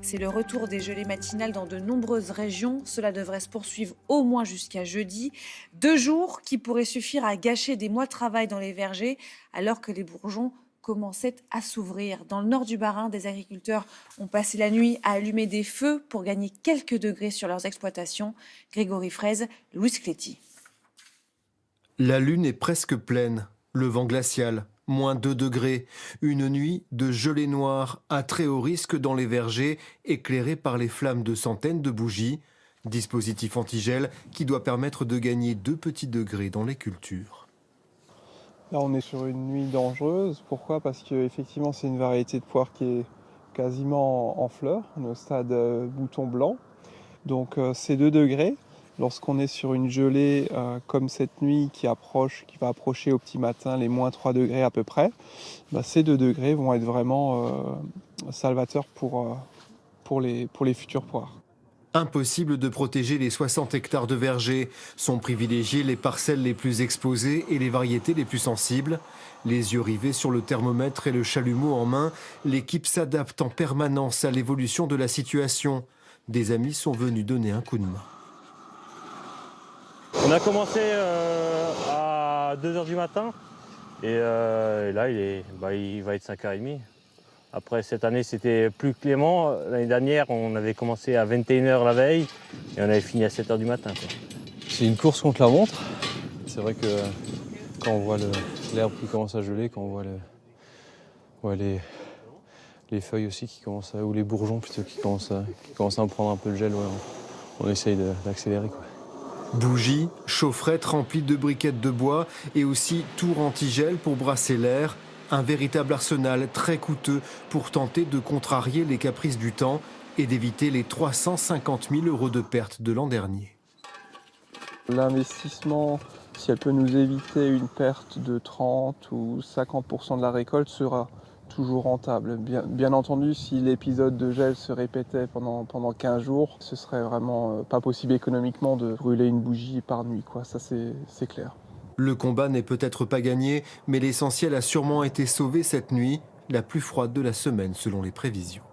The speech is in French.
C'est le retour des gelées matinales dans de nombreuses régions. Cela devrait se poursuivre au moins jusqu'à jeudi. 2 jours qui pourraient suffire à gâcher des mois de travail dans les vergers alors que les bourgeons commençaient à s'ouvrir. Dans le nord du Bas-Rhin, des agriculteurs ont passé la nuit à allumer des feux pour gagner quelques degrés sur leurs exploitations. Grégory Fraise, Louis Cléty. La lune est presque pleine, le vent glacial, -2 degrés, une nuit de gelée noire à très haut risque dans les vergers, éclairés par les flammes de centaines de bougies, dispositif antigel qui doit permettre de gagner 2 petits degrés dans les cultures. Là, on est sur une nuit dangereuse. Pourquoi? Parce qu'effectivement, c'est une variété de poire qui est quasiment en fleur, on est au stade bouton blanc. Donc, c'est 2 degrés. Lorsqu'on est sur une gelée comme cette nuit qui va approcher au petit matin les -3 degrés à peu près, ces 2 degrés vont être vraiment salvateurs pour les futures poires. Impossible de protéger les 60 hectares de vergers. Sont privilégiées les parcelles les plus exposées et les variétés les plus sensibles. Les yeux rivés sur le thermomètre et le chalumeau en main, l'équipe s'adapte en permanence à l'évolution de la situation. Des amis sont venus donner un coup de main. On a commencé à 2h du matin et là il va être 5h30. Après cette année c'était plus clément. L'année dernière on avait commencé à 21h la veille et on avait fini à 7h du matin. C'est une course contre la montre. C'est vrai que quand on voit l'herbe qui commence à geler, quand on voit les feuilles aussi ou les bourgeons plutôt qui commencent à en prendre un peu de gel, on essaye d'accélérer, quoi. Bougies, chaufferettes remplies de briquettes de bois et aussi tours antigel pour brasser l'air. Un véritable arsenal très coûteux pour tenter de contrarier les caprices du temps et d'éviter les 350 000 € de pertes de l'an dernier. L'investissement, si elle peut nous éviter une perte de 30 ou 50% de la récolte, sera toujours rentable. Bien entendu, si l'épisode de gel se répétait pendant 15 jours, ce serait vraiment pas possible économiquement de brûler une bougie par nuit, quoi. Ça, c'est clair. Le combat n'est peut-être pas gagné, mais l'essentiel a sûrement été sauvé cette nuit, la plus froide de la semaine selon les prévisions.